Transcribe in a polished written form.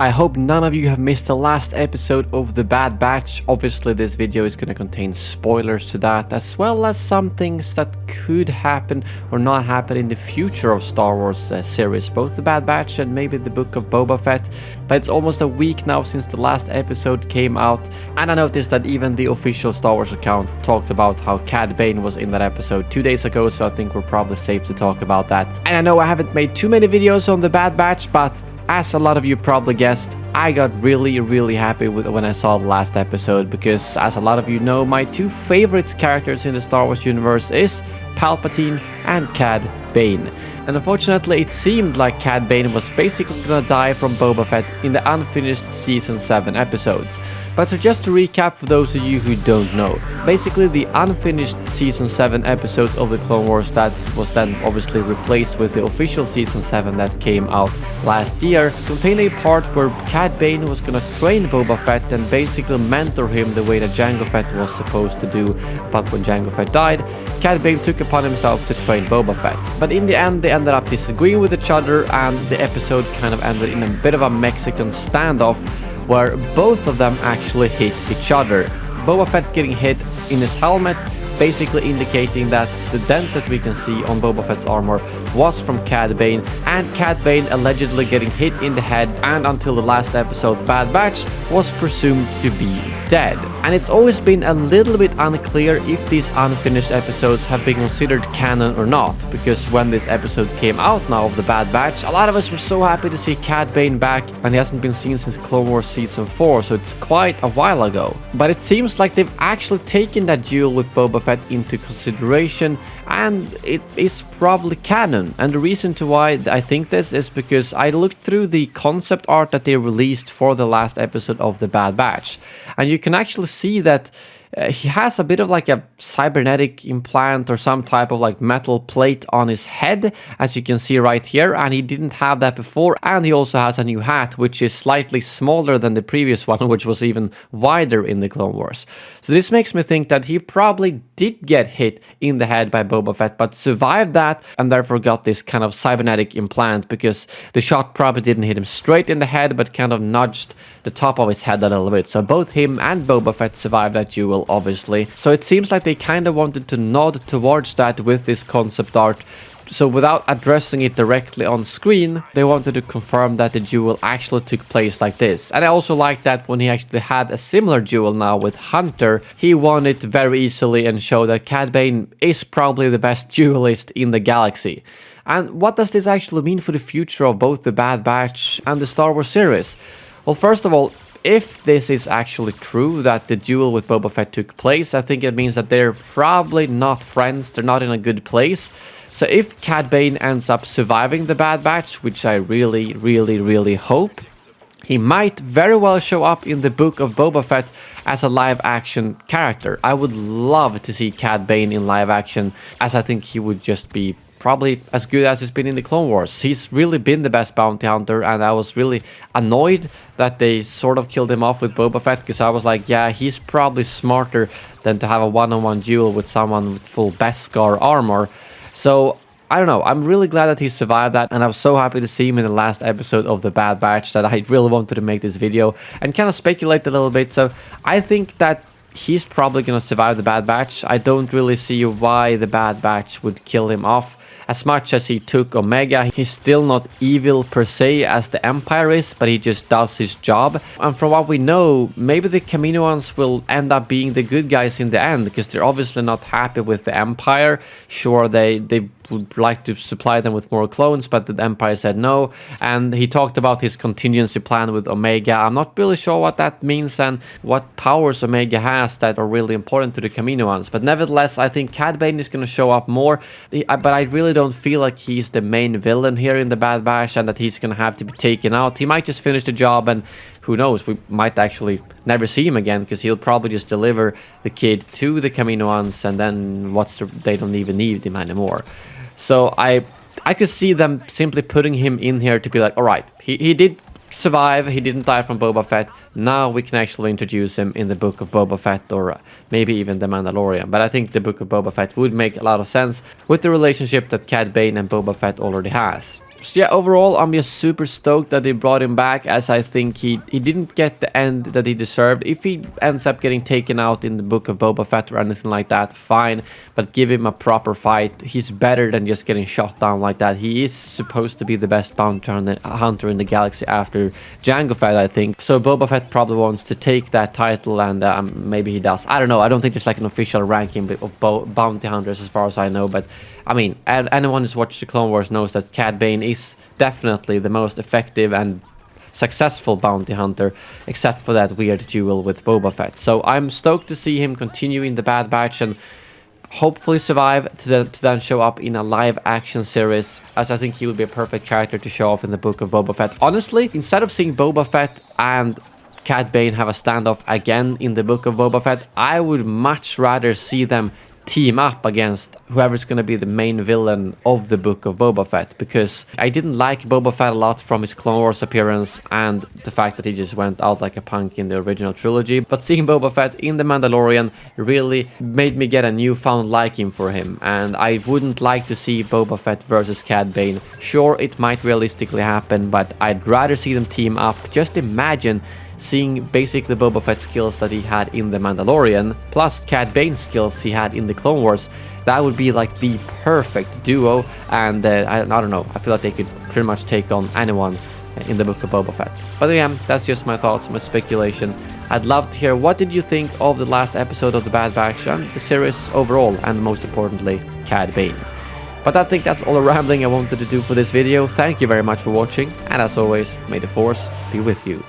I hope none of you have missed the last episode of The Bad Batch. Obviously this video is going to contain spoilers to that, as well as some things that could happen or not happen in the future of Star Wars series, both The Bad Batch and maybe the Book of Boba Fett. But it's almost a week now since the last episode came out, and I noticed that even the official Star Wars account talked about how Cad Bane was in that episode 2 days ago, so I think we're probably safe to talk about that. And I know I haven't made too many videos on The Bad Batch, but as a lot of you probably guessed, I got really happy when I saw the last episode, because as a lot of you know, my two favorite characters in the Star Wars universe is Palpatine and Cad Bane. And unfortunately, it seemed like Cad Bane was basically gonna die from Boba Fett in the unfinished Season 7 episodes. But just to recap for those of you who don't know, basically the unfinished Season 7 episodes of the Clone Wars that was then obviously replaced with the official Season 7 that came out last year contained a part where Cad Bane was gonna train Boba Fett and basically mentor him the way that Jango Fett was supposed to do. But when Jango Fett died, Cad Bane took upon himself to train Boba Fett. But in the end, they ended up disagreeing with each other, and the episode kind of ended in a bit of a Mexican standoff where both of them actually hit each other. Boba Fett getting hit in his helmet, basically indicating that the dent that we can see on Boba Fett's armor was from Cad Bane, and Cad Bane allegedly getting hit in the head, and until the last episode, Bad Batch was presumed to be dead. And it's always been a little bit unclear if these unfinished episodes have been considered canon or not, because when this episode came out now of The Bad Batch, a lot of us were so happy to see Cad Bane back, and he hasn't been seen since Clone Wars Season 4, so it's quite a while ago. But it seems like they've actually taken that duel with Boba Fett into consideration, and it is probably canon. And the reason to why I think this is because I looked through the concept art that they released for the last episode of The Bad Batch, and you can actually see that he has a bit of like a cybernetic implant or some type of like metal plate on his head, as you can see right here, and he didn't have that before. And he also has a new hat, which is slightly smaller than the previous one, which was even wider in the Clone Wars. So this makes me think that he probably did get hit in the head by Boba Fett, but survived that and therefore got this kind of cybernetic implant, because the shot probably didn't hit him straight in the head, but kind of nudged the top of his head a little bit. So both him and Boba Fett survived that duel, obviously. So it seems like they kind of wanted to nod towards that with this concept art. So without addressing it directly on screen, they wanted to confirm that the duel actually took place like this. And I also like that when he actually had a similar duel now with Hunter, he won it very easily and showed that Cad Bane is probably the best duelist in the galaxy. And what does this actually mean for the future of both the Bad Batch and the Star Wars series? Well, first of all, if this is actually true, that the duel with Boba Fett took place, I think it means that they're probably not friends, they're not in a good place. So if Cad Bane ends up surviving the Bad Batch, which I really hope, he might very well show up in the Book of Boba Fett as a live-action character. I would love to see Cad Bane in live-action, as I think he would just be probably as good as he's been in the Clone Wars. He's really been the best bounty hunter, and I was really annoyed that they sort of killed him off with Boba Fett, because I was like, yeah, he's probably smarter than to have a one-on-one duel with someone with full Beskar armor. So I don't know, I'm really glad that he survived that, and I was so happy to see him in the last episode of The Bad Batch that I really wanted to make this video and kind of speculate a little bit. So I think that he's probably gonna survive the Bad Batch. I don't really see why the Bad Batch would kill him off. As much as he took Omega, he's still not evil per se as the Empire is, but he just does his job. And from what we know, maybe the Kaminoans will end up being the good guys in the end, because they're obviously not happy with the Empire. Sure, they would like to supply them with more clones, but the Empire said no. And he talked about his contingency plan with Omega. I'm not really sure what that means and what powers Omega has that are really important to the Kaminoans. But nevertheless, I think Cad Bane is going to show up more. But I really don't feel like he's the main villain here in the Bad Batch, and that he's going to have to be taken out. He might just finish the job, and who knows, we might actually never see him again, because he'll probably just deliver the kid to the Kaminoans, and then they don't even need him anymore. So I could see them simply putting him in here to be like, all right, he did survive, he didn't die from Boba Fett, now we can actually introduce him in the Book of Boba Fett, or maybe even the Mandalorian. But I think the Book of Boba Fett would make a lot of sense with the relationship that Cad Bane and Boba Fett already has. So yeah, overall, I'm just super stoked that they brought him back, as I think he didn't get the end that he deserved. If he ends up getting taken out in the Book of Boba Fett or anything like that, fine, but give him a proper fight. He's better than just getting shot down like that. He is supposed to be the best bounty hunter in the galaxy after Jango Fett, I think. So Boba Fett probably wants to take that title, and maybe he does. I don't know. I don't think there's like an official ranking of bounty hunters as far as I know, but I mean, anyone who's watched the Clone Wars knows that Cad Bane is definitely the most effective and successful bounty hunter, except for that weird duel with Boba Fett. So I'm stoked to see him continue in the Bad Batch and hopefully survive to then show up in a live action series, as I think he would be a perfect character to show off in the Book of Boba Fett. Honestly, instead of seeing Boba Fett and Cad Bane have a standoff again in the Book of Boba Fett, I would much rather see them team up against whoever's going to be the main villain of the Book of Boba Fett, because I didn't like Boba Fett a lot from his Clone Wars appearance and the fact that he just went out like a punk in the original trilogy. But seeing Boba Fett in The Mandalorian really made me get a newfound liking for him, and I wouldn't like to see Boba Fett versus Cad Bane. Sure, it might realistically happen, but I'd rather see them team up. Just imagine seeing basically Boba Fett skills that he had in The Mandalorian, plus Cad Bane skills he had in the Clone Wars. That would be like the perfect duo, and I don't know, I feel like they could pretty much take on anyone in the Book of Boba Fett. But again, that's just my thoughts, my speculation. I'd love to hear what did you think of the last episode of The Bad Batch and the series overall, and most importantly, Cad Bane. But I think that's all the rambling I wanted to do for this video. Thank you very much for watching, and as always, may the Force be with you.